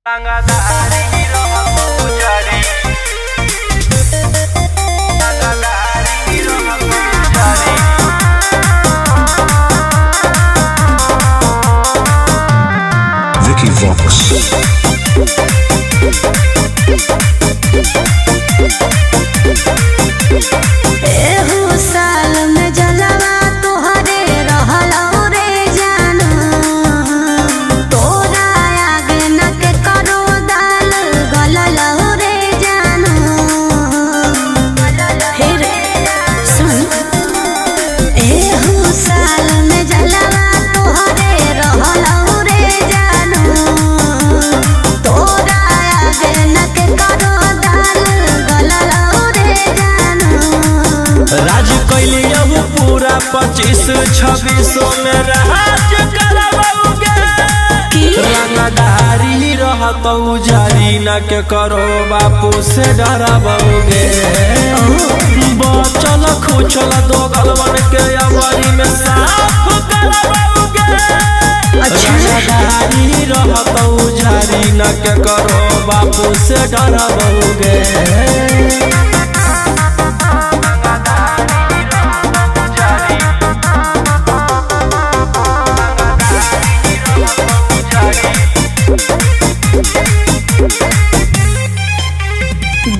Vicky Vox. एहू साल में जलवा तोहरे रहलौ रे जानू, तोरा आगे न के करो दाल गललौ रे जानू। फिर सुन, एहू साल में जलवा तोहरे रहलौ रे जानू, तोरा आगे न के करो दाल गललौ रे जानू। राज कैली पूरा 25-26 में राज करबौगे, रंगदारी रहतौ जारी न के करो बापू से डरबौगे। बचल खुचल दो गलवन के अमरी में साफ करबौगे। रंगदारी रहतौ जारी न के करो बापू से डरबौगे।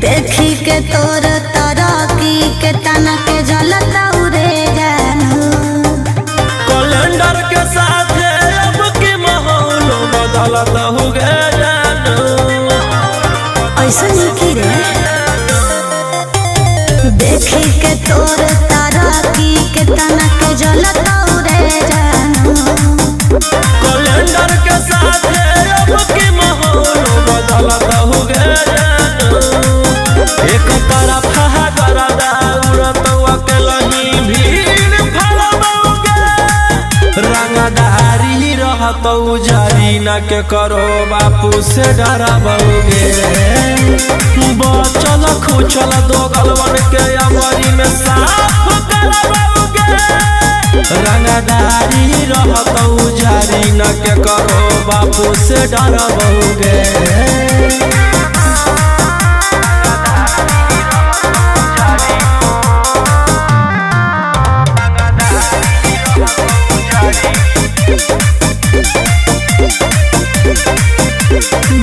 देखी के तोर तरक्की के तना के जलतौ रे जानू, कैलेंडर के साथ अब की माहौल बदलत हो गए जानू। ऐसन की रे। देखी के तोर तरक्की के तना के जलतौ रे जानू, कैलेंडर के साथ अब की माहौल बदलत हो गए जानू। एक तरफ गरदा उड़त अकेलही भीड़ फैलबौगे, रंगदारी रहतौ जारी न के करो बापू से डरबौगे। बचल खुचल दो गलवन के अमरी में साफ करबौगे। रंगदारी रहतौ जारी न के करो बापू से डरबौगे।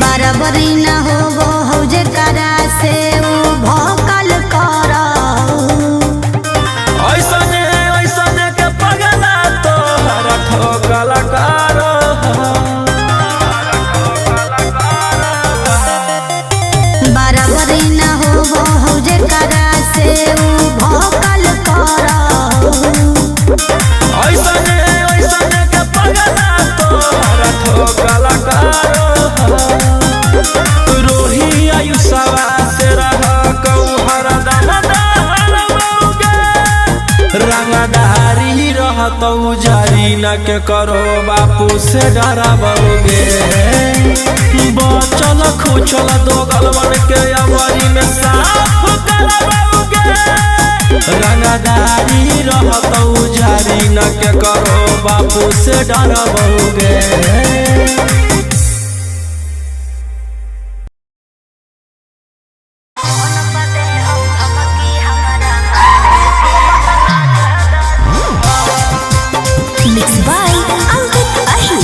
बराबरी न होबो हो जे करा से उ भोकल करौ। ऐसने के पगला तोहर ठोकल करो। बराबरी न होबो हो जे करा से उ भोकल करौ। ऐसने के पगला तोहर ठोकल करो। रोही आयुषवा से रह कौहर दमदहरबौगे, रंगदारी रहतौ जारी न के करो बापू से डरबौगे। बचल खुचल दो गलवन के अमरी में साफ करबौगे। रंगदारी रहतौ जारी न के करो बापू से डरबौगे। Mixed by Ankit Ahi.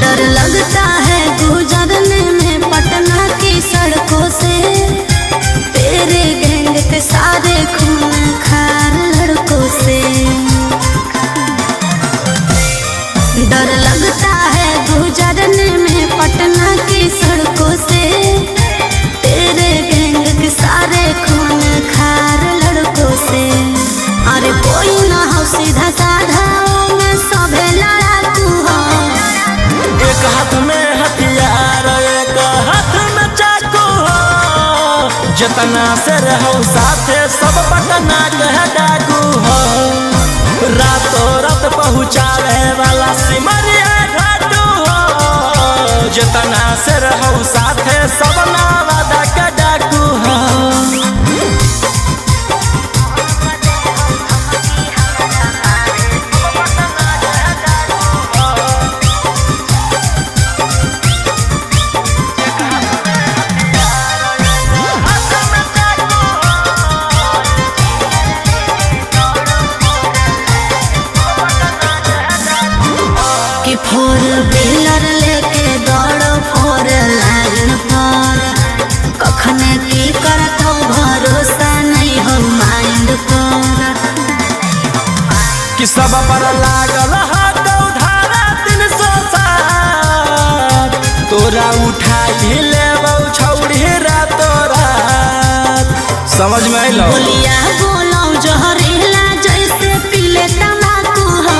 डर लगता है गुजरने में पटना की सड़कों से, तेरे गैंग के सारे खून खार लड़कों से। डर लगता है गुजरने में पटना की सड़कों से, तेरे गैंग के सारे खून खार लड़कों से। अरे कोई ना हो सीधा साधा में सभे लड़ाकू हो। एक हाथ में हथियार एक हाथ में चाकू हो, जितना से रहो साथे सब पटना के डाकू हो। रातों रात पहुँचावे वाला सिमरिया घाटू हो, जितना से रहो साथे सब नावादा के डाकू हो। समझ में आइलो। बोलिया बोलो जहरीला जैसे पीले तम्बाकू हो।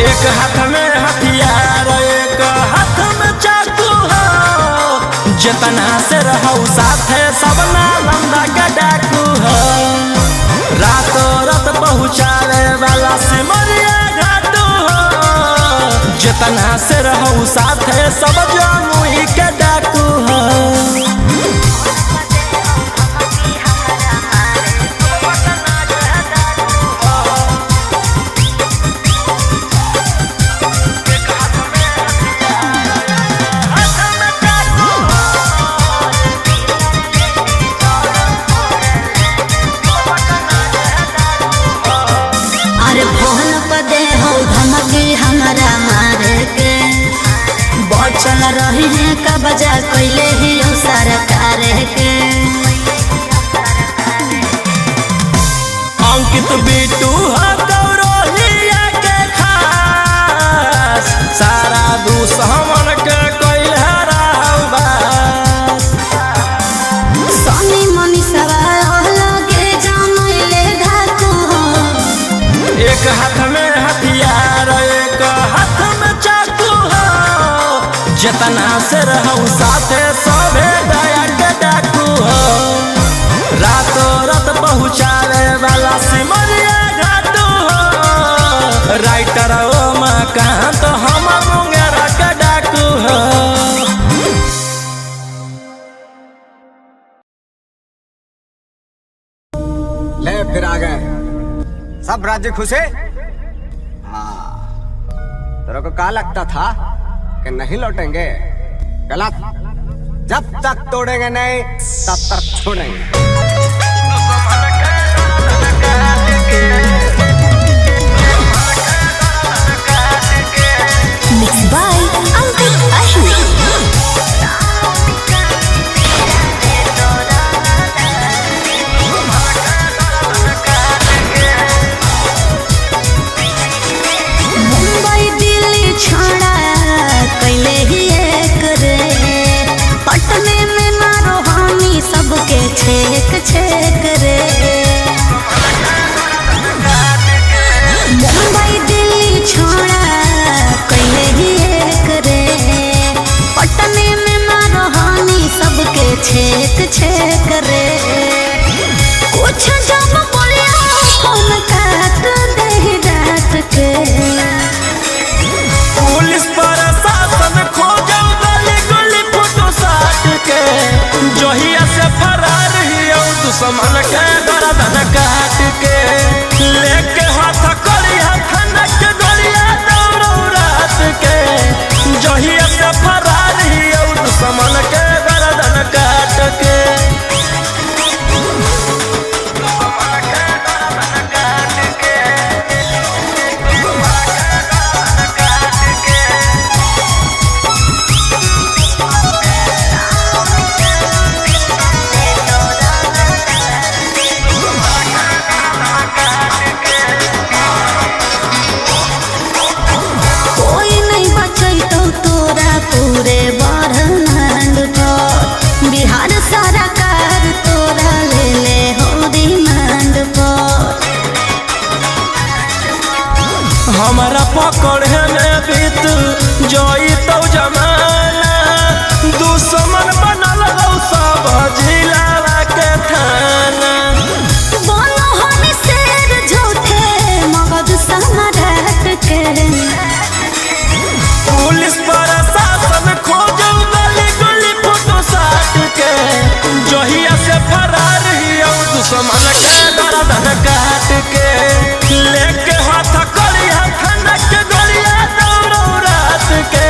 एक हाथ में हथियार एक हाथ में चाकू हो। जितना से रहो साथे सब नालंदा का डाकू हो। रातों रात पहुँचावे वाला सिमरिया घाटू हो। जितना से रहो साथे सब जमुई के डाकू हो। हमारा मारे के बचल रही है का बजा कैले ही सरकार के। अंकित बिटू गौरवलिया के खास सारा दुश्मन के कैल हराबास। सनी मनीषवा लगे जानले धाकू हो। एक हाथ में हथियार एक हाथ में चाकू हो। जितना से रहूं साथे सबे दया के डाकू हो। रातों रात पहुँचावे वाला सिमरिया घाटू हो। राइटर उमाकांत हम मुंगेरा के डाकू हो। ले फिर आ गए सब राज्य खुश है। तेरे को क्या लगता था कि नहीं लौटेंगे? गलत। जब तक तोड़ेंगे नहीं तब तक छोड़ेंगे। Mixed by Ankit Ahmed. छोड़ा कैले ही एक रे पटने में मारो हामी सबके छेक छेक रे। मुंबई दिल्ली छोड़ा कैले ही एक रे पटने में मारो हामी सबके छेक छेक रे। कुछ जब बोलिया फोन काट दे डांट के। पुलिस प्रशासन खोजो गली गली फोटो साट के। जहिया से फरार ही दुश्मन के गर्दन काट के। लेके हाथ करी हथनक गोलिया दौड़ो रात के। जहिया से फरार ही दुश्मन के गर्दन काट के। पूरे ब्रह्मांड पर बिहार सरकार तोरा ले ले हो डिमांड पर। हमारा पकड़े में बीत जोई तो जमाना। दुश्मन बनल हो सब जिला के थाना। बोलो हम शेर झूठे मगध सम्राट के। पुलिस प्रशासन खोजो गली गली फोटो साट के। जहिया से फरार ही दुश्मन के गर्दन काट के। लेके हाथ करी हथनक गोलिया दौड़ो रात के।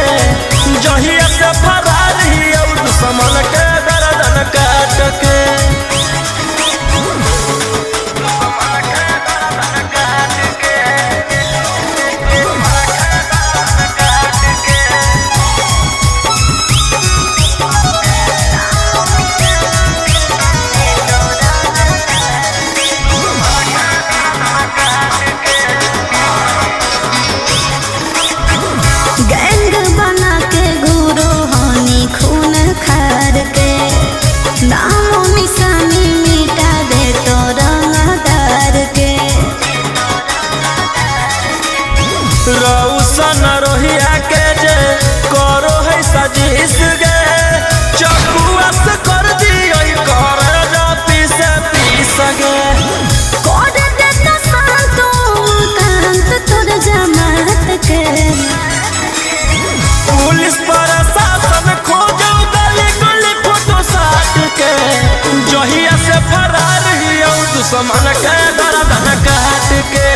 दुश्मन के गर्दन काट के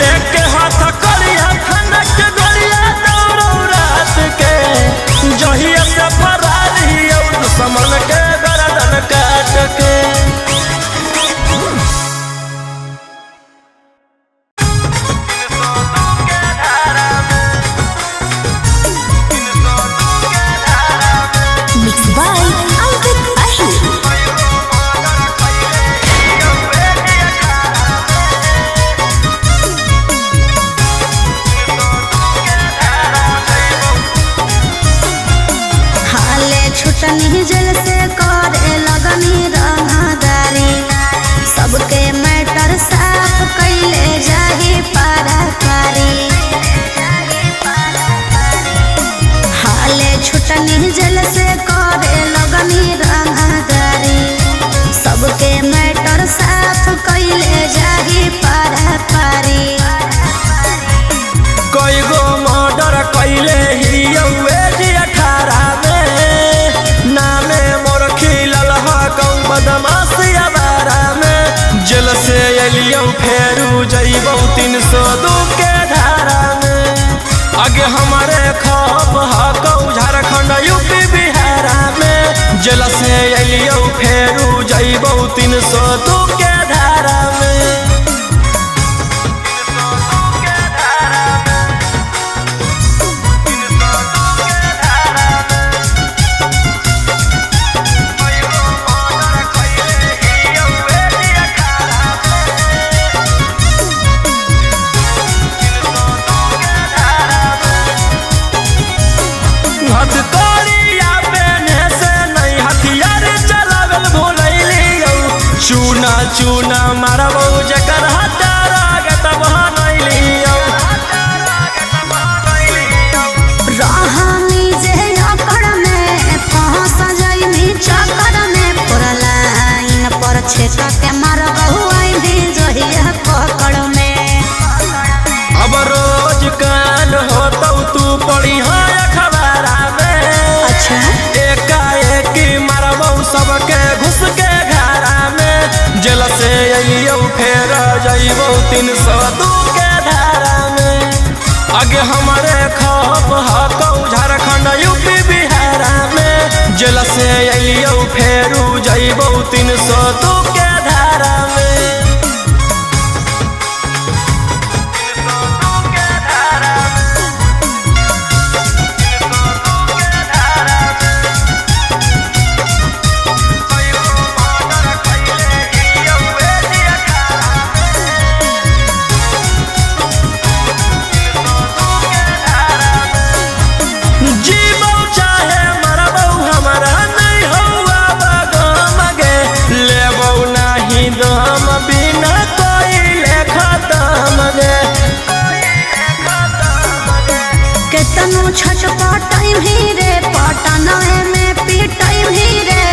लेके हाथ करिया खनक गोलिया दौड़ो रात के जहिया से फरार ही दुश्मन के गर्दन काट के। छुटनी जल से करे लगनी रंगदारी सबके मैटर साफ कैले जाही पारी हाले छुटनी जल से करे लगनी रंगदारी सबके मैटर साफ कैले जाही पारी कई गो मर्डर कैले ही 18 में नामे मोर खिलल बदमाशिया बारा में जेल से अलियौ फेरू जइबौ 302 के धारा में आगे हमारे खप हकौ झारखंड यूपी बिहारा में जेल से अलियौ फेरू जइबौ 302 के धारा में। चूना मारबौ जकर हटारा के तब बनैलियौ रहनी जे अकड़ में फंस जाइनी चक्कर में पुरलाइन पर छेक के मारबौ आइनी जहिया पकड़ में। अब रोज काल होतौ तू पढ़ी अखबारा में अच्छा एकाएक मारबौ सबके घुस के घरा में जेल से अइयौ फेर जइबौ 302 के धारा में आगे हमारे खप हकौ झारखंड यूपी बिहारा में जेल से अइयौ फेरू जइबौ 302 के धारा में। छटपटाई भी रे पटना में पिटाई भी रे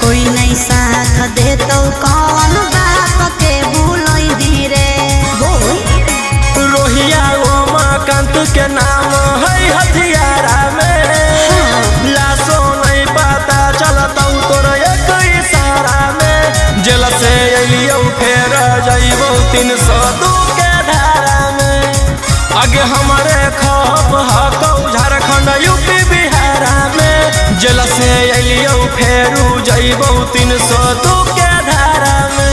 कोई नहीं साथ दे तो कौन बाप के भूलई भी रे रोहिया उमाकांत के नाम है हथियारा में लाशो नहीं पता चलता तोर एक इशारा में जेल से अइयौ फेर जइबौ 302 के धारा में आगे हमारे खप हकौ झारखंड यूपी बिहारा में जेल से अइयौ फेरू जइबौ 302 के धारा में।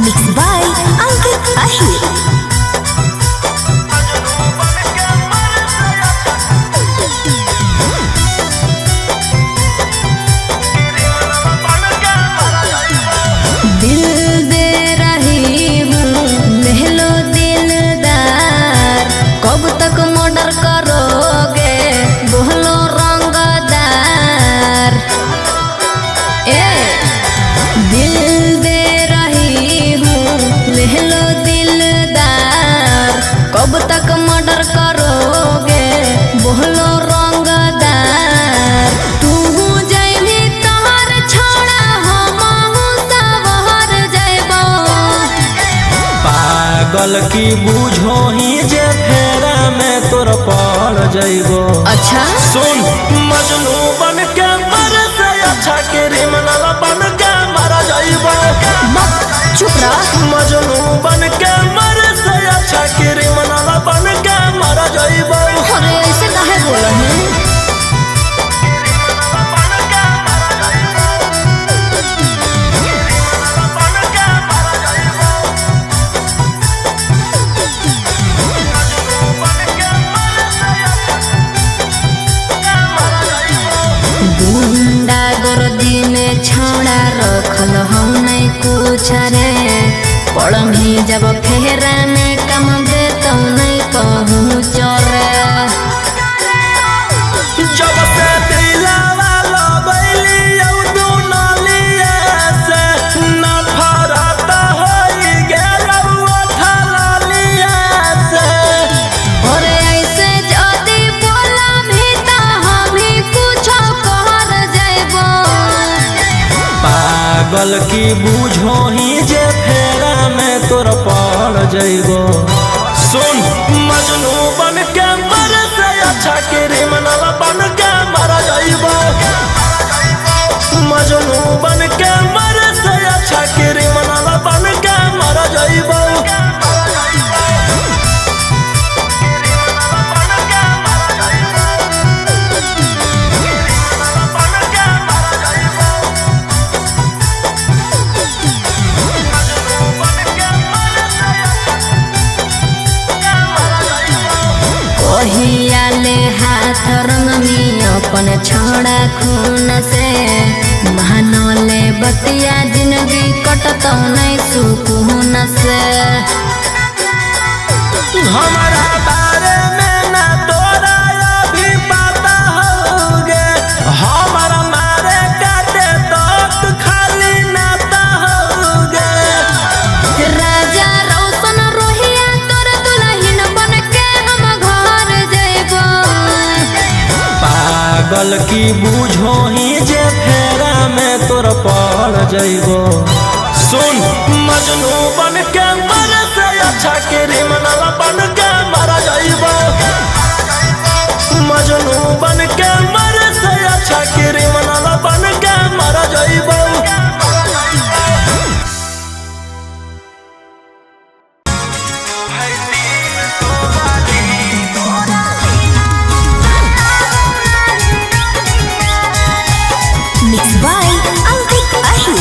मिक्स बाय अंकित अहिर। दिल दे रही हूँ पागल की बूझो ही जे फेरा में तोर पड़ जइबो। अच्छा सुन मजनू बन के मर से अच्छा क्रिमिनल बन के मर जइबो। चुप रह। मजनू बन के मर से अच्छा क्रिमिनल बन के मर जइबो। अरे ऐसे काहे बोल है? गुंडा गर्दी में छौड़ा रखल हम नहीं कुछ रे, पड़मी जब फेरा में कम दे तो नहीं पहुँच रे। जब से दिलावा लगैली तू नालिया से नफरत होई गेलौ थलालिया से। और ऐसे जदी बोला भी तो हम ही कुछ कर जाइबो। पागल की बूझो ही जे फेरा में तोर पड़ जइबो। सुन मजनू बन के मर से अच्छा क्रिमिनल बन के मर जइबो। मजनू बन के मर से अच्छा क्रिमिनल बन के मर जइबो। ले हाथ रंग में अपन छोड़ा खून से, महानले बतिया जिंदगी कटतो नहीं सुकून से। हमारा बारे में ना तोरा अभी पता होगे, हमारा मारे काटे तो खाली नाता होगे। राजा रोशन रोहिया तोर दुल्हन बन के हम घर जइबो। पागल की बूझो ही जे फेरा में तोर पड़ जइबो। सुन मजनू बन के मर से अच्छा क्रिमिनल बन के मर जइबो। मजनू बन के मर से अच्छा क्रिमिनल बन के मर जइबो। Mixed by Angkut Ahir.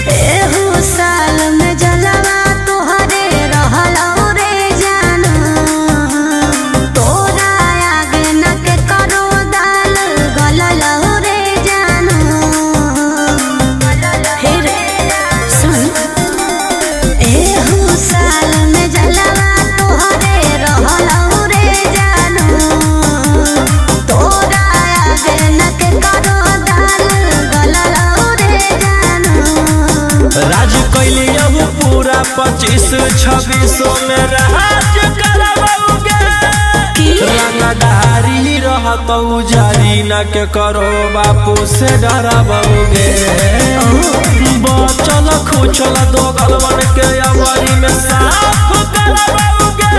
एहू साल में जलवा तोहरे रहलौ रे जाना, तोरा आगे न के करो दाल गललौ रे जाना। फिर सुन, एहू साल में जलवा तोहरे रहलौ रे जाना, तोरा आगे न के करो दाल गललौ रे जाना। राज कैली अब पूरा 25-26 में राज करवाओगे। रंगदारी रहतौ जारी न के करो बापू से डराओगे। बचल खुचल दो गलवन के अवरी में साफ करवाओगे।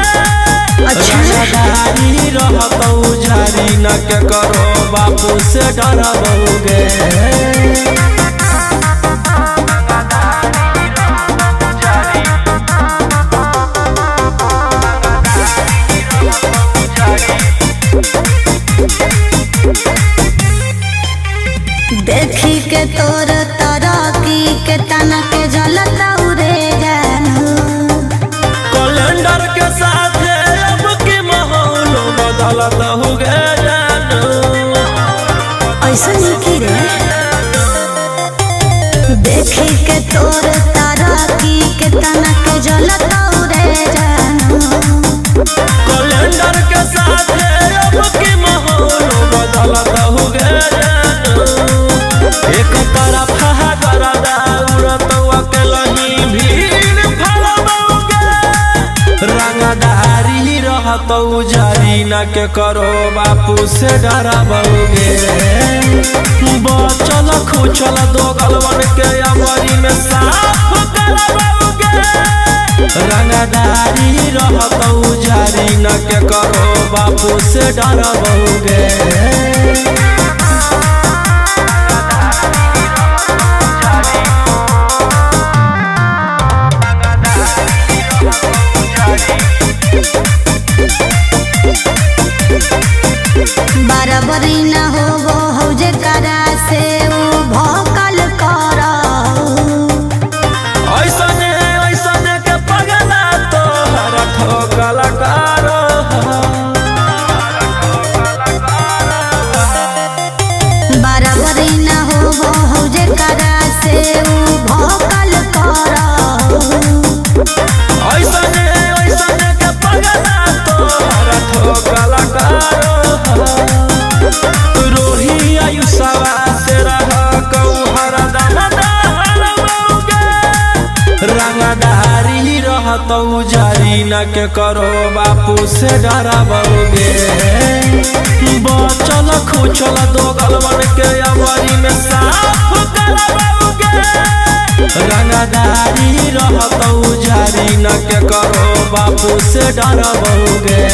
रंगदारी रहतौ जारी न के करो बापू से डराओगे। देखी के तोर तरक्की के तना के जलता रे जाना। कैलेंडर के साथ अब की माहौल बदलत हो गया। ऐसा नहीं रे, देखी के तोर तरक्की के तना के जलता रे जाना। कैलेंडर के साथ अब की माहौल बदलत हो गया। एक तरफ गरदा उड़त अकेलही भीड़ फैलाओगे। रंगदारी रहतौ जारी न के करो बापू से डराओगे। बचल खुचल दो गलवन के अमरी में साफ करवाओगे। रंगदारी रहतौ जारी न के करो बापू से डराओगे। बराबरी न होबो हो जे करा से उ भोकल करौ। ऐसने के पगला तोहर ठोकल करो। बराबरी न होबो हो जे करा से उ भोकल करौ। ऐसने के पगला तोहर ठोकल करो। रोही आयुषवा से रह कौहर दमदारओगे। रंगदारी रहतौ जारी न के करो बापू से डराओगे। बचल खुचल दो गलवन के अवरी में साफ करवाओगे। रंगदारी रहतौ जारी न के करो बापू से डराओगे।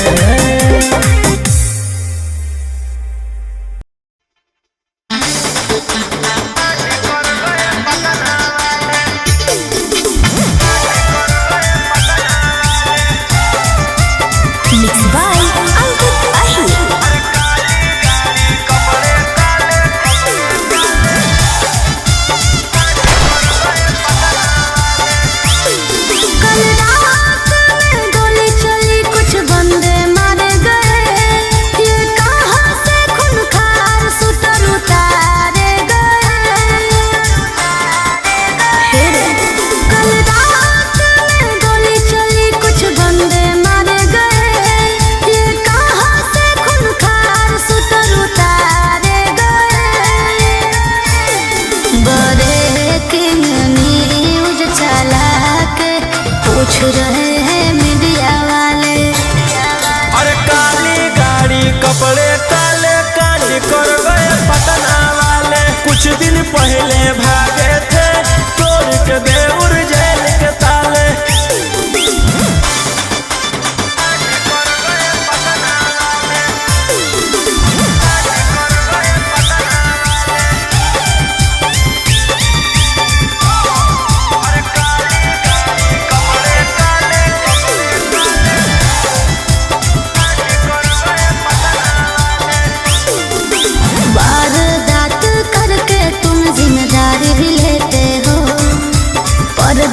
कल रात में गोली चली, कुछ बंदे मारे गए।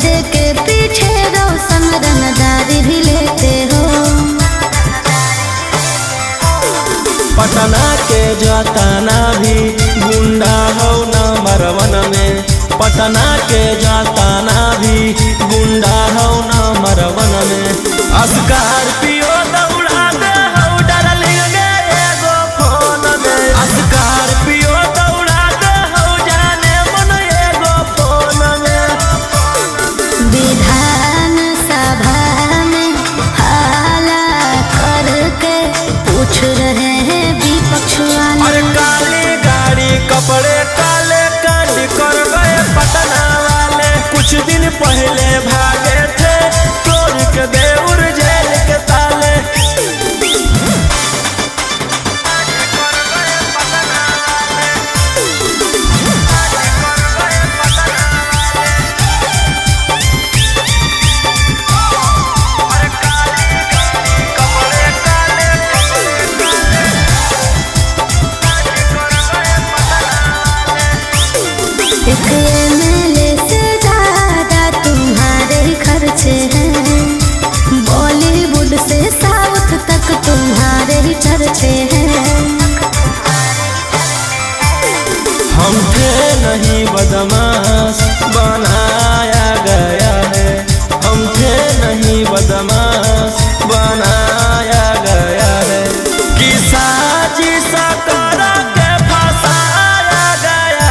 पर्दे के पीछे रोशन रंगदारी भी लेते हो। पटना के जाताना भी गुंडा हो नंबर 1 में, पटना के जाताना भी गुंडा हो नंबर 1 में। स्कॉर्पियो दौड़ा दे हो डार्लिंग गे एगो फोन में, स्कॉर्पियो दौड़ा दे हो जाने मन एगो फोन में। विधान सभा में हाला करके पूछ रहे हैं विपक्ष वाले। अरे काली गाड़ी कपड़े काले कांड कर गए पटना वाले, कुछ दिन पहले भागे थे तोड़ के देउर जेल के ताले। एक MLA से ज्यादा तुम्हारे ही खर्चे हैं, बॉलीवुड से साउथ तक तुम्हारे ही चर्चे हैं। हम थे नहीं बदमाश बनाया गया है, हम थे नहीं बदमाश बनाया गया है। कि साजिश कर के फंसाया गया,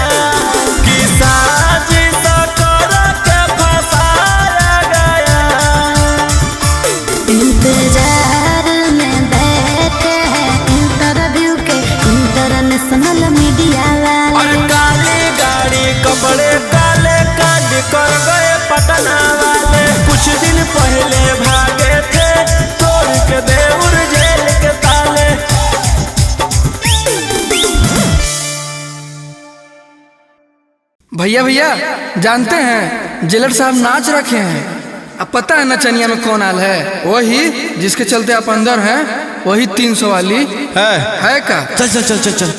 कि साजिश कर के फंसाया गया। इंतजार में बैठे हैं इंटरव्यू के इंटरनेशनल मीडिया और वाले। काली गाड़ी कपड़े काले कांड कर गए पटना वाले, कुछ दिन पहले भागे थे तोड़ के देउर जेल के ताले। भैया भैया जानते हैं जेलर साहब नाच रखे हैं। अब पता है नचनिया में कौन आल है? वही जिसके चलते आप अंदर हैं, वही 300 वाली है का? चल चल चल चल चल।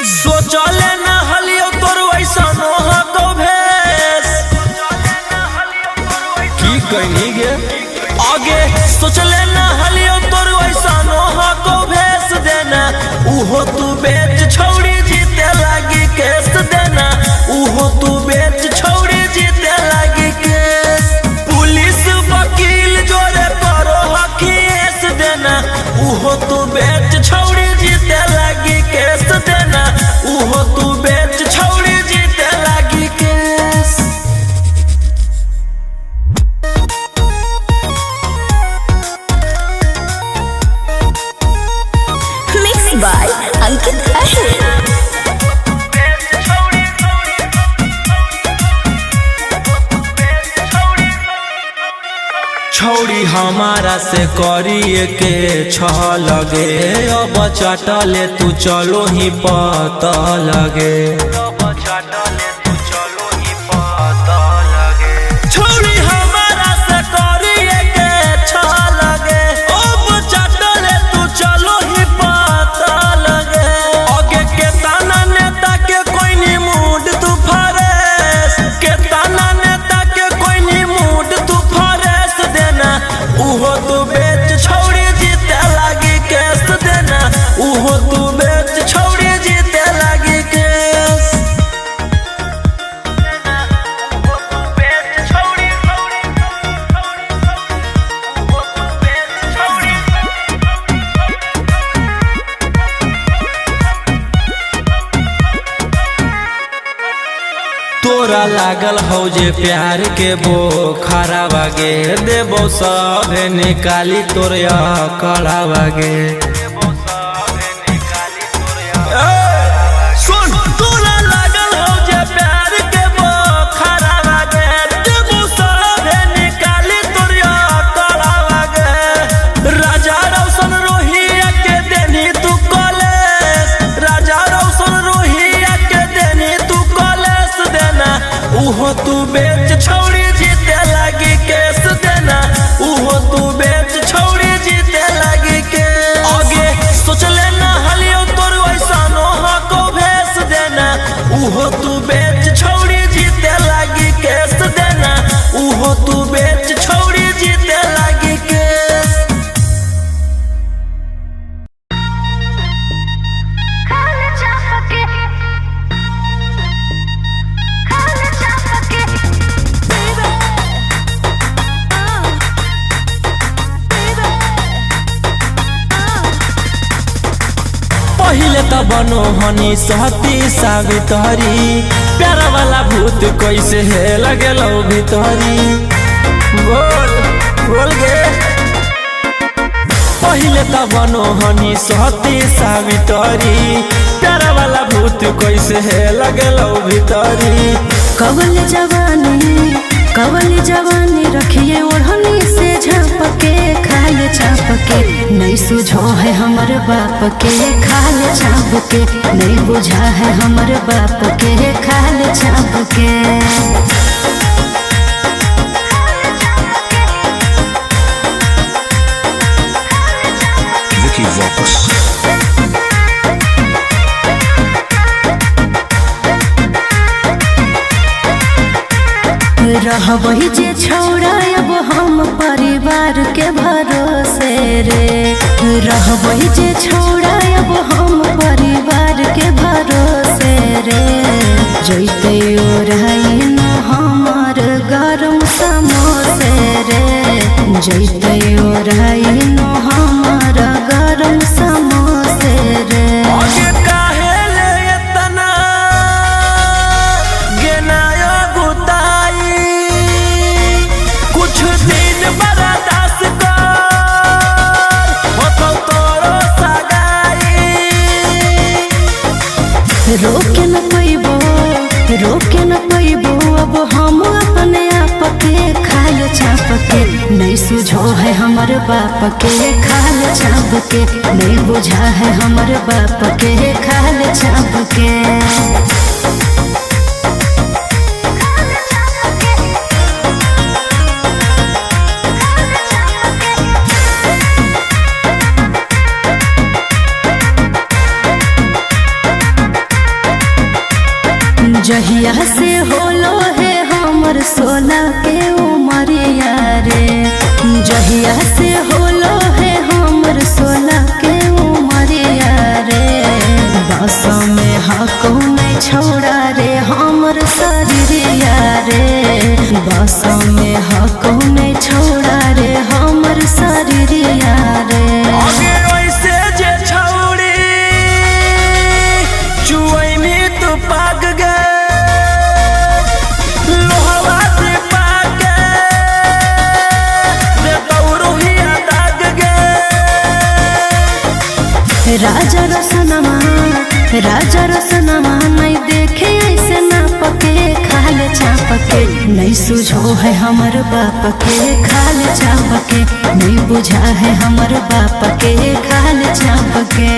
सोचले न हलियो तोर वैसा नोह को भेस, की कहीं गे आगे सोचले न हलियो तोर वैसा नोह को भेस देना। उहो तू बेच छौड़ी जीते लागी केस देना, उहो तू बेच छौड़ी जीते लागी केस। पुलिस वकील जोरे करो हकीस देना, उहो तू बेच छौड़ी जीते लागी केस देना, उहो तू बेच छौड़ी जीते लागी केस। मिक्स बाय अंकित अहिर। छौड़ी हमारा से करिए के छ लगे, अब चटले तू चलो ही पता लगे। छौड़ी हमारा से करिए के छ लगे, अब चटले तू चलो ही पता लगे। आगे के ताना नेता के कोई नी मूड तू फरेस, के ताना नेता के कोई नी मूड तू फरेस देना। उहो तू बेच छौड़ी जीते लागी केस देना, उहो तू बेच छौड़ी जीते लागी केस। तोरा लागल हो जे प्यार के बोखरा बागे, देबो सब निकाली तोरिया कड़ा बागे। सुन तोरा लागल हो जे प्यार के बोखरा बागे, देबो सब निकाली तोरिया कड़ा बागे। राजा रोशन रोही छौड़ी जीते लगी केस देना उहो तू बेच छौड़ी जीते लगी के आगे सोच लेना हलियो तोर वैसा नोहा को भेस देना उहो तू बेच छौड़ी जीते लगी केस देना उहो तू बेच छौड़ी जीते लगी केस। पहिले त बनो हनी सहती सावित्री प्यारा वाला भूत कैसे है लगेलो भीतरी बोल बोल गे पहिले त बनो हनी सहती सावित्री प्यारा वाला भूत कैसे है लगेलो भीतरी। कवल जवानी रखिए ओढ़नी से झाँप के खाल चाप के नहीं सुझो है हमर बाप के खाल चाप के नहीं बुझा है हमर बाप के खाल चाप के। Vicky Vox. रहबही जे छौड़ा अब हम परिवार के भरोसे रे रहबही जे छौड़ा अब हम परिवार के भरोसे रे जैते ओढ़ाई न हमर गरम समोसे रे जैते ओढ़ाई न हमर गरम समोसे रे। रोके न पैबो अब हम अपने आप के खाल चाप के नहीं सुझो है हमर बाप के खाल चाप के नहीं बुझा है हमर बाप के खाल चाप के। जहिया से होलो है हमर 16 के उमरिया रे जहिया से होलो है हमर 16 के उमरिया रे बस में हको नहीं छोड़ा रे हमर शरीरिया रे बस में हको नहीं छोड़ा रे हमर शरीरिया रे। राजा रसनमा नहीं देखे ऐसे ना पके खाल चाप के नहीं सुझो है हमर बाप के खाल चाप के नहीं बुझा है हमर बाप के खाल चाप के।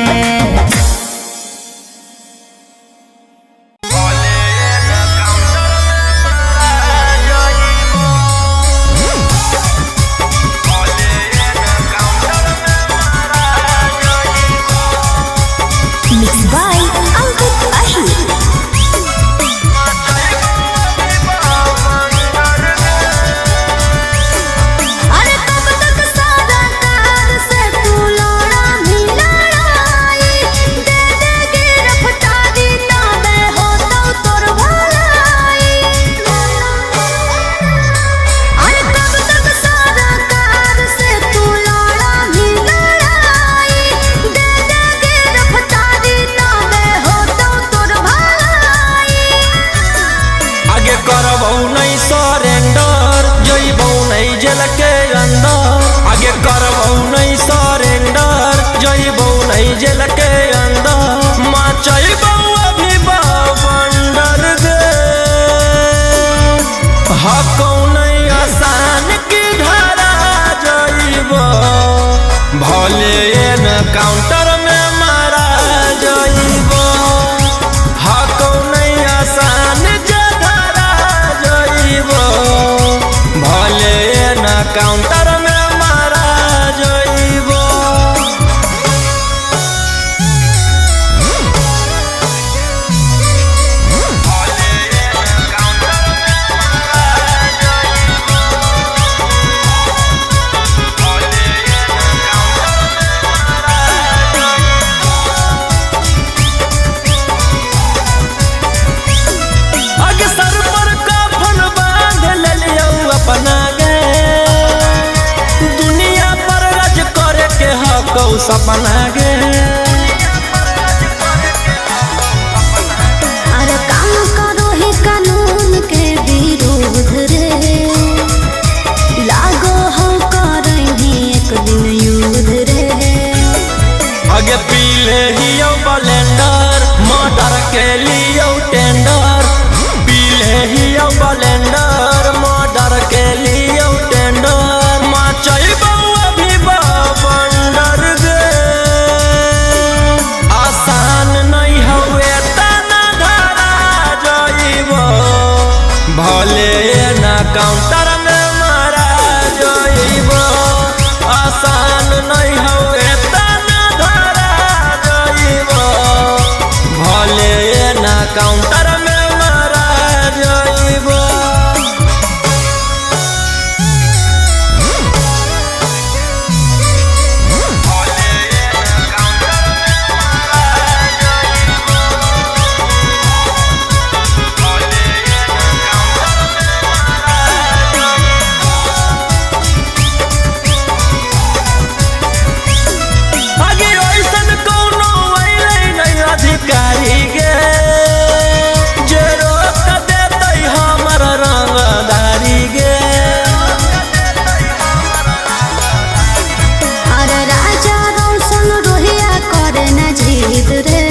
जेल के अंदर मचैबौ अभी बवंडर गे हकौ नहीं आसान की धरा जइबो भले एनकाउंटर में मारा जइबो हकौ नहीं आसान जे धरा जइबो काउंटर में मारा जइबो। दुनिया पर राज करे के हक सपना गे। अरे काम करो ही कानून के विरोध रे, लागो हम करेंगे एक दिन युद्ध रे। आगे पीले हियो ब्लेंडर मर्डर के लिए टेंडर, पीले हियो ब्लेंडर मर्डर के लिए टेंडर। मचइबो अभी बंडर गे, आसान नहीं हुए तना धरा जइबो। भले ना काउंटर में मारा जइबो, आसान नहीं हुए तना धरा जइबो। भले ना काउंटर में मारा जइबो। अधिकारी गे जे रोक देते हमर रंगदारी गे। अरे राजा रोशन रोहिया करे न जीत रे,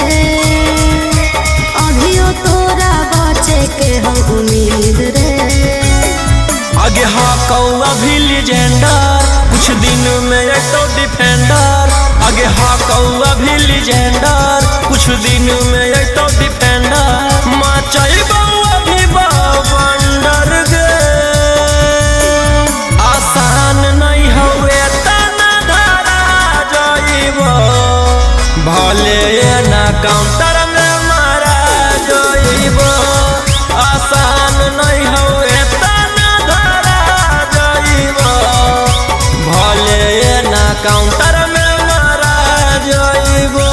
अभियो तोरा बचे के हम उम्मीद रे। आगे कौआ भी लीजेंडर, कुछ दिन में एक तो डिफेंडर। आगे कौआ भी लीजेंडर, कुछ दिन में एक तो डिफेंडर। मचइबो अभी बंडर गे, आसान नहीं हुए तना धरा जइबो। भले ना काउंटर में मारा जइबो, आसान नहीं हुए तना धरा जइबो। भले ना काउंटर में मारा जइबो।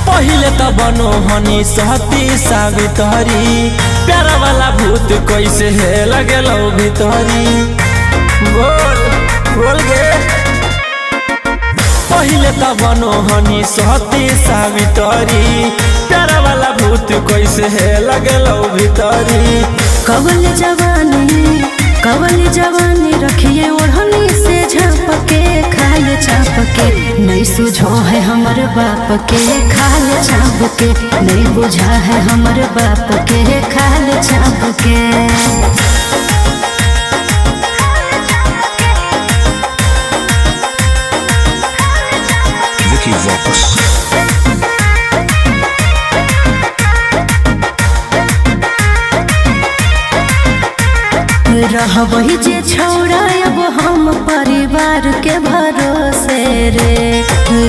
पहिले त बनो हनी सहती सावित्री, प्यारा वाला भूत कैसे है लगे लो भीतरी। बोल बोल गे। पहिले त बनो हनी सहती सावित्री, प्यारा वाला भूत कैसे है लगे लो भीतरी। कवल जवानी रखिए ओढ़नी से झाँप के, खाल चाप के नहीं सुझो है हमर बाप के। खाल चाप के नहीं बुझा है हमर बाप के, खाल चाप के। Vicky Vox. रहबही जे छौड़ा अब हम परिवार के भरोसे रे।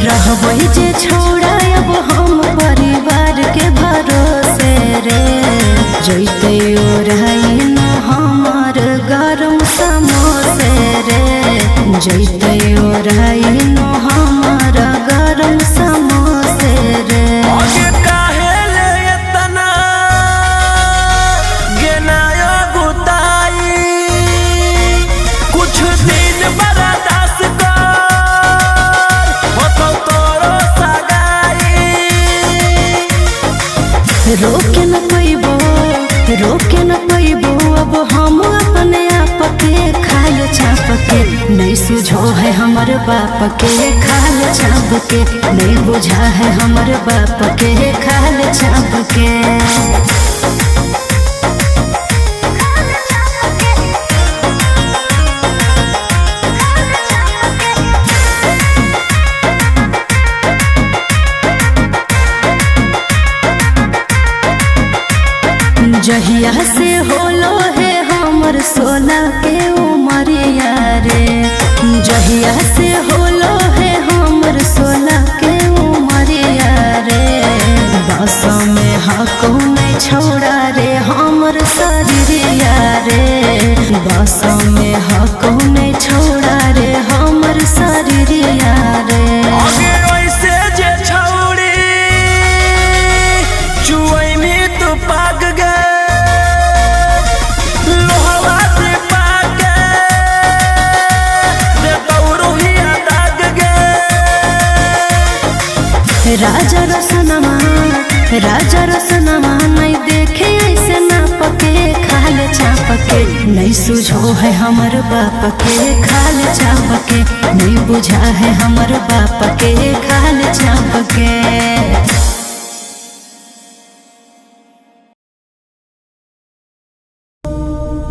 रहबही जे छौड़ा अब हम परिवार के भरोसे रे। जैते ओढ़ाई न हमर गरम समोसे रे, जैते ओढ़ाई न हमर गरम समोसे रे। रोके न पैबो अब हम अपने आप के। खाल चाप के नहीं सुझो है हमर बाप के, खाल चाप के नहीं बुझा है हमर बाप के, खाल चाप के। जहिया से होलो है हमर 16 के उमरिया रे, जहिया से होलो है हमर 16 के उमरिया रे, बस में हको में छोड़ा रे हमर शरीरिया रे, बस में हको में छोड़ा रे हमर शरीरिया रे। आगे वैसे जे छौड़ी चुई में तो पाग गए लोहवा से पाग रे तौरुहिया दाग गए। राजा रसनमा नहीं देखे ऐसे नाप के खाल चाप के, नहीं सुझो है हमर बाप के खाल चाप के, नहीं बुझा है हमर बाप के खाल चाप के।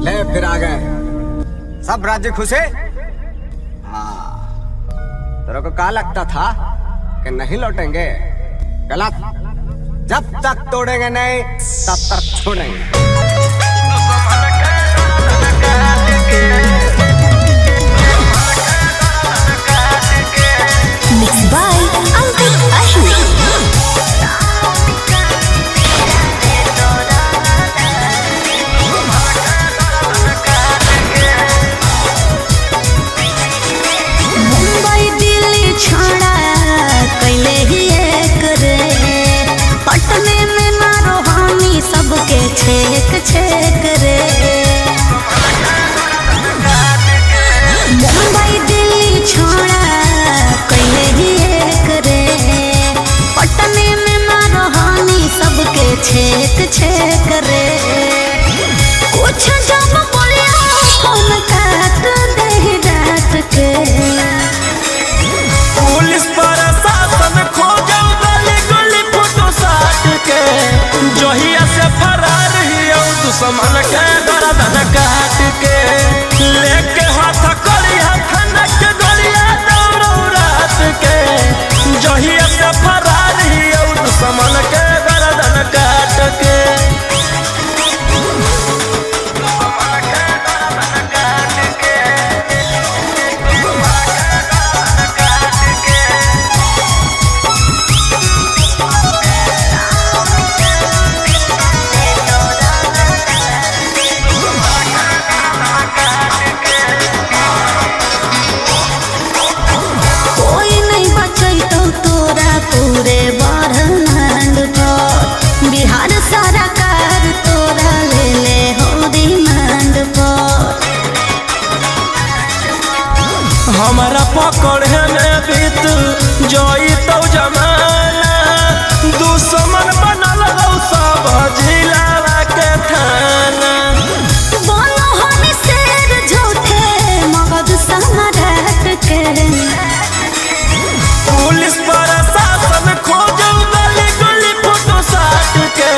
ले फिर आ गए सब राज्य खुशे। हाँ, तेरे को क्या लगता था कि नहीं लौटेंगे? गलत। जब तक तोड़ेंगे नहीं तब तक छोड़ेंगे। Mixed by Ankit Ahmed। Mumbai Delhi छोड़ा कैले ही एक रे, पटने में ना रोहानी सबके छेक छेक रे। मुंबई दिल्ली छोड़ा कैले ही एक रे, पटने में ना रोहानी सबके छेक छेक रे। कुछ जब बोलिया फोन काट दे डांट के, पुलिस प्रशासन खोजो गली गली फोटो साट के, जहिया से फरार हियो दुश्मन के गर्दन काट के, लेके हाथ कड़िया खनक गलिया दौड़ो रात के, जहिया से फरार हियो दुश्मन के गर्दन काट के। कोई नहीं बचैतो तोरा पूरे ब्रह्मांड पर, बिहार सरकार तोरा ले ले हो रिमांड पर। हमारा पकड़े में बीत जोई तो जमाना, दुश्मन बनल हो सब जिला के थाना। बोलो हमें शेर झूठे मगध सम्राट के, पुलिस प्रशासन खोजो गली गली फोटो साट के,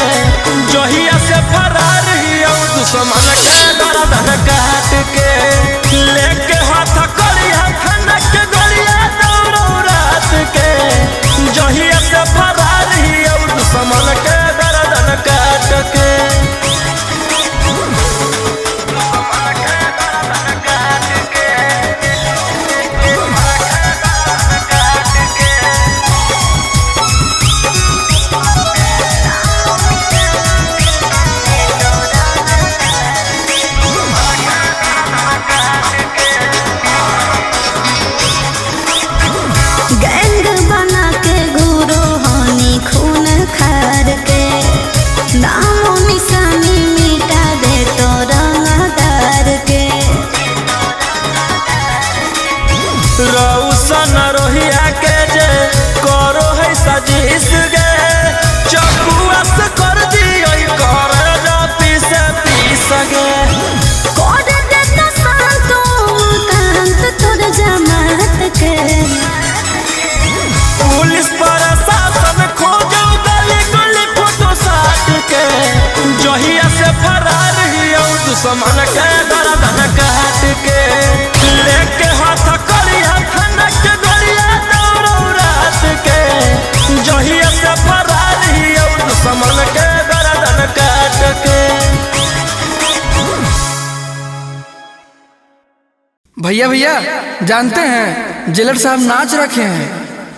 जहिया से फरार हियो दुश्मन के गर्दन काट के, लेके हाथ कड़िया खनक गलिया दौड़ो रात के, जहिया से फरार हियो दुश्मन के गर्दन काट के। गैंग बना के घूरो हानि खून खार के, नामो निशानी मिटा दे तो रंगदार के। रौशन रोहिया के जे करो है सजीस गे, चकुआ से कर दियो कर जा पीस पीस गे। कोड दे तो शांतो कांत तोर जमात के, पुलिस प्रशासन खोजो गली गली फोटो साट के, जहिया से फरार हियो दुश्मन के गर्दन काट के, लेके हाथ कड़िया खनक गलिया दौड़ो रात के, जहिया से फरार हियो दुश्मन के गर्दन काट के। भैया भैया जानते हैं जेलर साहब नाच रखे हैं।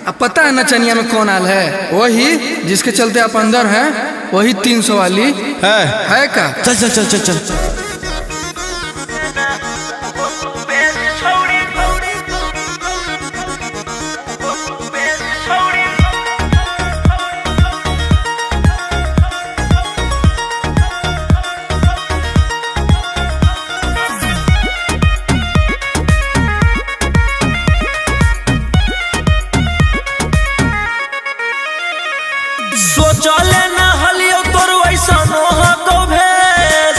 अब पता है नचनिया में कौन आल है? वही जिसके चलते आप अंदर हैं, वही 300 वाली है का? चल चल चल चल चल। सोचले न हलियो तोर वैसा नोह को भेस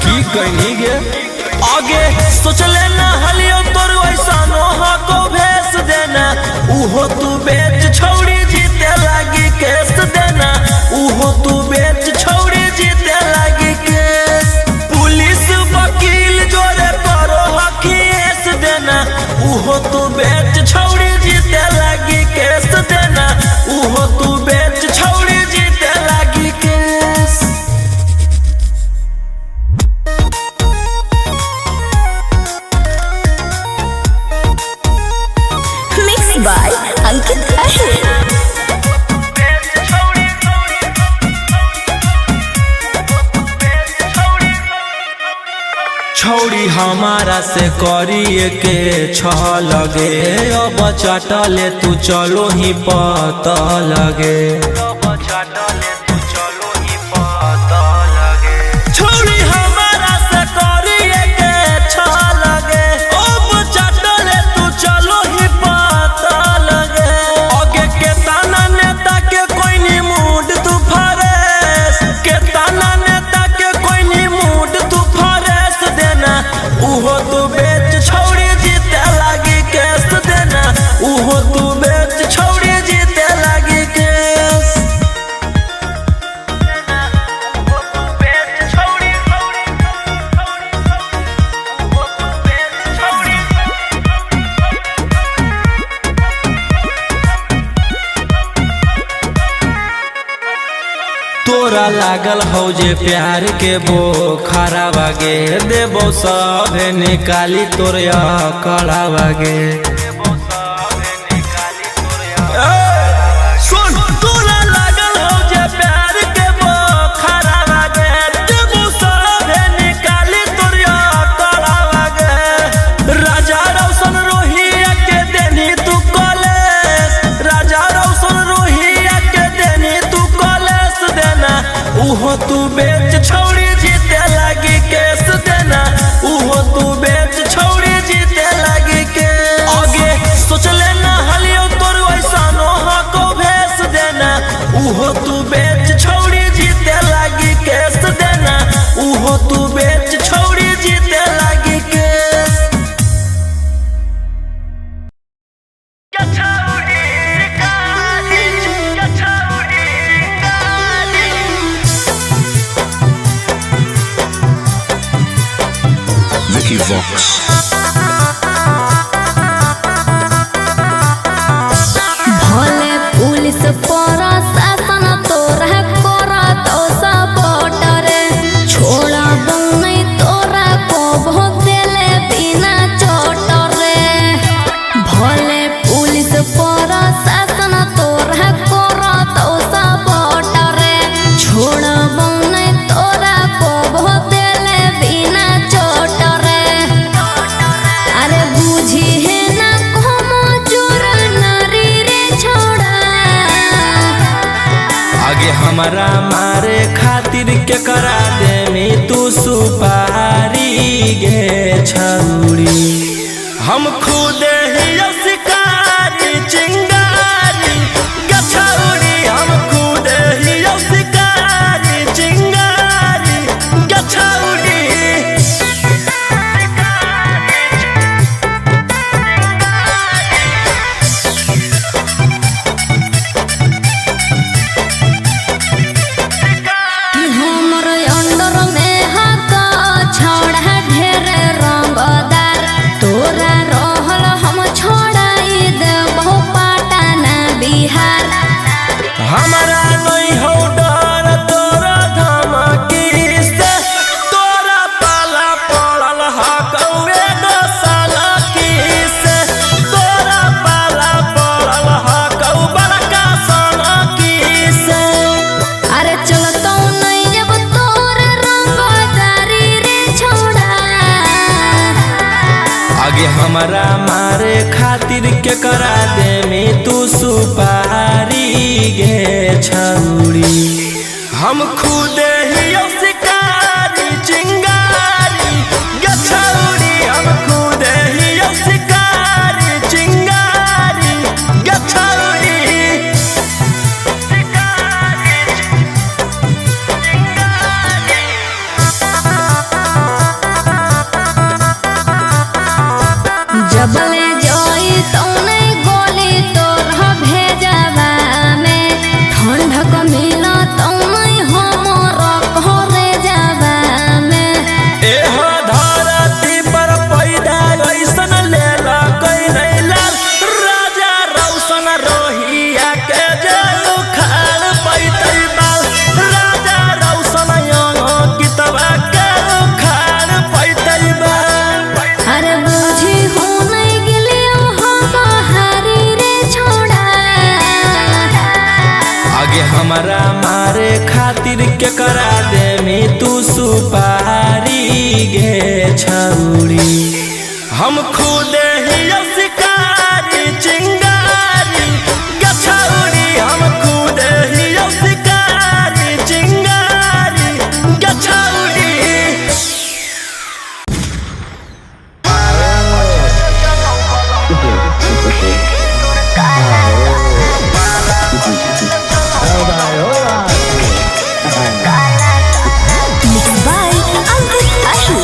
की कहीं गे आगे। सोचले न हलियो तोर वैसा नोह को भेस देना। उहो तू बेच छौड़ी जीते लागी केस देना। उहो तू बेच छौड़ी जीते लागी केस। पुलिस वकील जोरे करो हकीस देना। उहो तू बेच छौड़ी जीते लागी केस देना। उहो तू बेच छौड़ी जीते लागी केस। मिक्स बाय अंकित अहिर। छौड़ी हमारा से करिए के छह लगे। अब चटले तू चलो ही पता लगे। छौड़ी हमारा से करिए के छह लगे। अब चटले तू चलो ही पता लगे। आगे के ताना नेता के कोई नी मूड तू फरेस। के ताना नेता के कोई नी मूड तू फरेस देना। उहो तू बेच छौड़ी जीते लागी केस देना। उहो तू बेच छौड़ी जीते लागी केस। तोरा लागल हो जे प्यार के बोखरा बागे। देबो सब निकाली तोरिया कड़ा बागे। सुन तोरा लागल हो जे प्यार के बोखरा बागे। देबो सब निकाली तोरिया कड़ा बागे। राजा रौशन रोहिया के देनी तू कॉलेज। राजा रौशन रोहिया के देनी तू कॉलेज देना। उहो तू बेच छौड़ी जीते लागी केस देना। उहो तू बेच छौड़ी जीते लागी केस। आगे सोचले न हलियो तोर वैसा नोह को भेस देना। उहो तू बेच छौड़ी जीते लागी केस देना। उहो तू बेच छौड़ी जीते लागी केस। Vicky Vox. भले पुलिस प्रशासन तोरा करा तो सपोर्ट रे। छोड़ा नहीं तोरा को भोग देले बिना चोट रे। भले पुलिस प्रशासन तोरा करा तो सपोर्ट रे। छोड़ा नहीं तोरा को भोग देले बिना चोट रे। अरे बुझी है ना कोमो चोर नारी रे छोड़ा। आगे हमारा मारे खातिर के करा देनी तू सुपारी गे छौड़ी। हम खुद ही शिकारी चिंगारी गे छौड़ी। हम खुद ही शिकारी चिंगारी गे छौड़ी। कि हमर अंडर में हाथ छोड़ा ढेर रंगदार। तोरा रहल हम छोड़ाई हमरा मारे खातिर के करा दे में तू सुपारी गे छौरी। हम खुद ही शिकारी चिंगारी गे छौरी, हम खुद ही शिकारी चिंगारी गे छौरी। जबले जोई तौने गोली तोर भेजवा में ठंडक मिला तौने हमर घरे जावा में। एहो धरती पर पैदा ऐसन लेला कोई नहीं लाल, राजा रौशन रोहिया के जेल उखाड़ पैतै बाल, राजा रौशन कितवा के उखाड़ पैतै बाल। अरे बुझी हो नहीं गिलियो हो बहारी रे छोड़ा। आगे हमरा मारे खातिर के करा दे में तू सुपारी गे छौरी। हम खुद ही शिकारी चिंगारी गे छौरी, हम खुद ही शिकारी चिंगारी गे छौरी। Mixed by Ankit Ashur.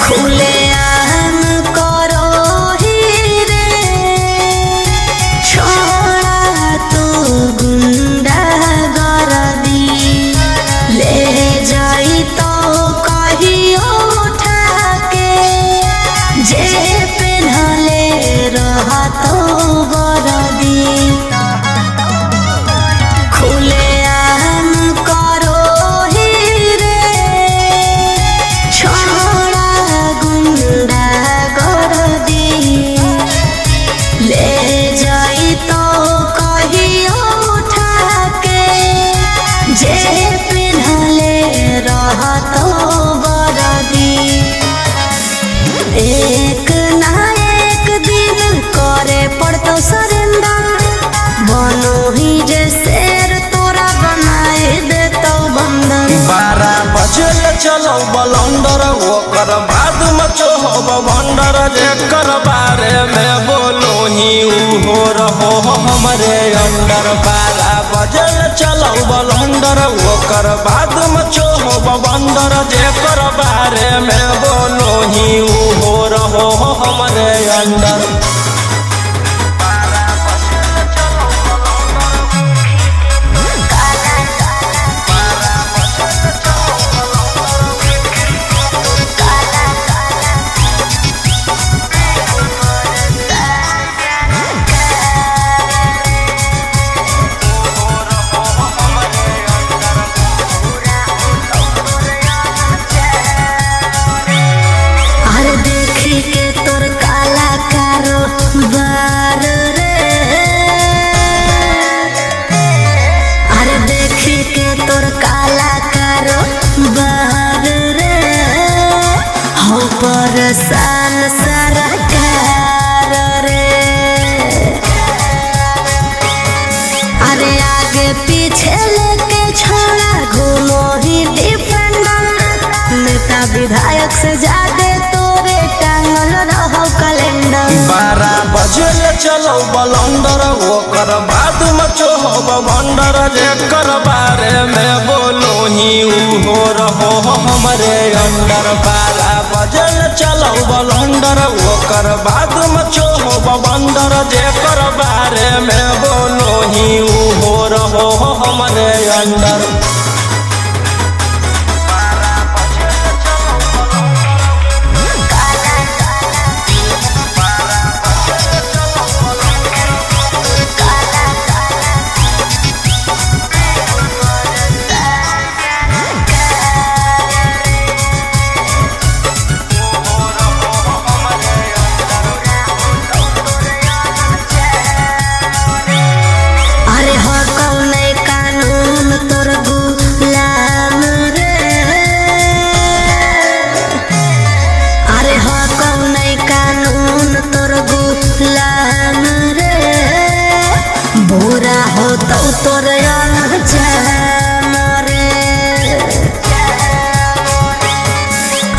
खुले आम करो ही रे छोड़ा तू गुंडा गरदी, ले जाई तो कहियो उठा के जे पेन्हले रहा तो गरदी। खुले आम करो ही रे छोड़ा गुंडा गरदी, ले जाई तो कहियो उठा के जे पेन्हले रहा तो गरदी। एक ना एक दिन करे पड़तो सरेंडर, बनो ही जे शेर तोरा बनाए देतो बंदर। 12 बजे चलो बलंदर, ओकर बाद मचो हो भंडर, जेकर बारे में बोलो ही हो रहो हमरे अंडर। 12 बजे चलो बलंदर, ओकर बाद मचो हो भंडर, जेकर बारे में बोलो ही हो रहो हमरे अंडर। अरे देखी के तोर काला कारो बार रे, अरे देखी के तोर काला कारो बार रे, हो परेशान सरकार रे। अरे आगे पीछे लेके छोड़ा घूमो ही डिफेंडर, नेता विधायक से ज्यादा तोरे टांगल रहो कैलेंडर। 12 बजे चलो बलंदर, ओकर बाद मचो हो भंडर, जेकर बारे में बोलो ही हो रहो हमरे अंडर। 12 बजे चलो बलंदर, ओकर बाद मचो हो भंडर, जेकर बारे में बोलो ही हो रहो हमरे अंडर।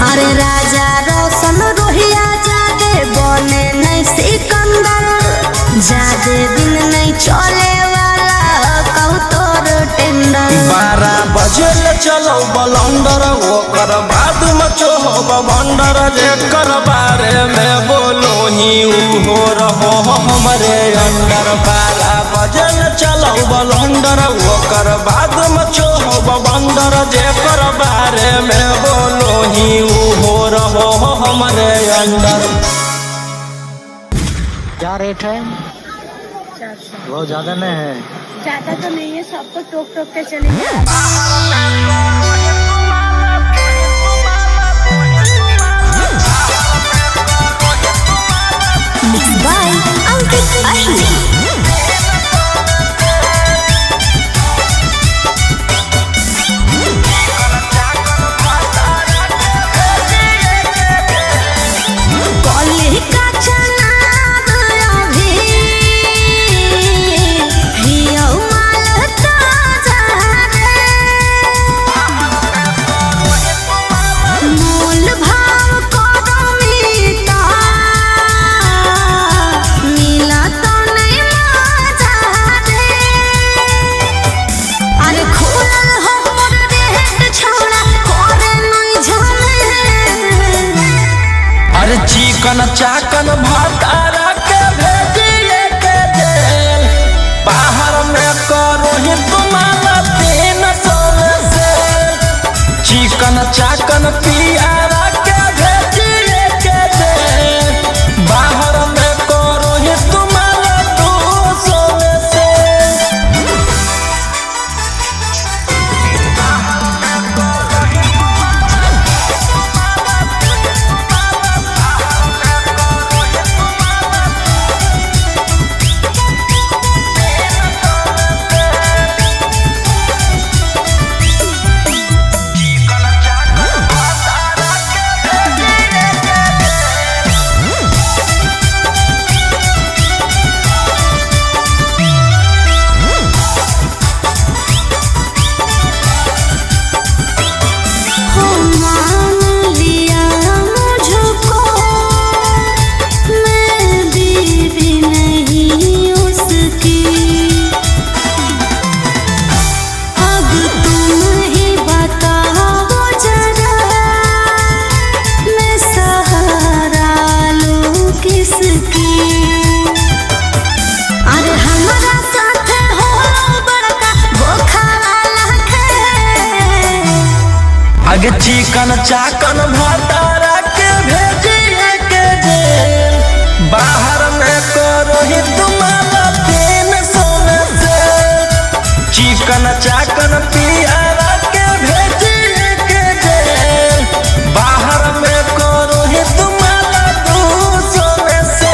अरे राजा रोशन रोहिया जादे बने नहीं सिकंदर, जादे दिन नहीं चले वाला कहू तोर टेंडर। 12 बजे चलो बलंदर ओकर बाद मचो बंडर, जेकर बारे में बोलो ही हो रहो हमरे अंडर। 12 बजे चलो बलंदर ओकर बाद मचो बंडर, जेकर बारे में बोलो ही हो रहो हमरे अंडर। क्या रेट है? 400। बहुत ज्यादा नहीं है? ज्यादा तो नहीं है, सबको टोक टोक के चलेंगे। Mixed by Ankit Ashni। चिकन चाकन भातारा के भेजिए के जेल, बाहर में करो ही तुम्हारा 300 से। चिकन चाकन पियारा के भेजिए के जेल, बाहर में करो ही तुम्हारा 200 से। आगे चिकन चाकन भातारा के भेजिए के जेल, बाहर में करो ही तुम्हारा 300 से। चिकन चाकन पियारा के भेजिए के जेल, बाहर में करो ही तुम्हारा 200 से।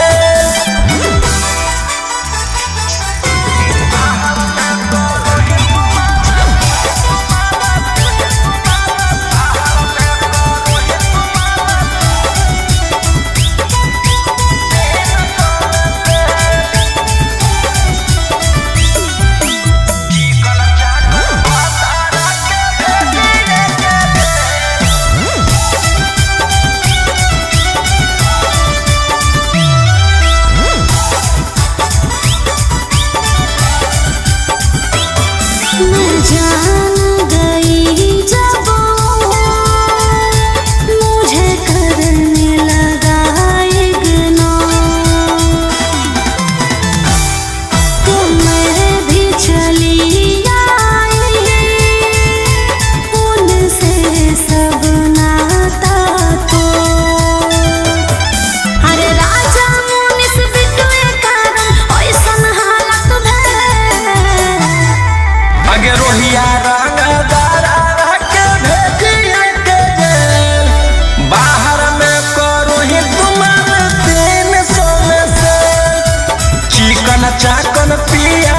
चाकन पिया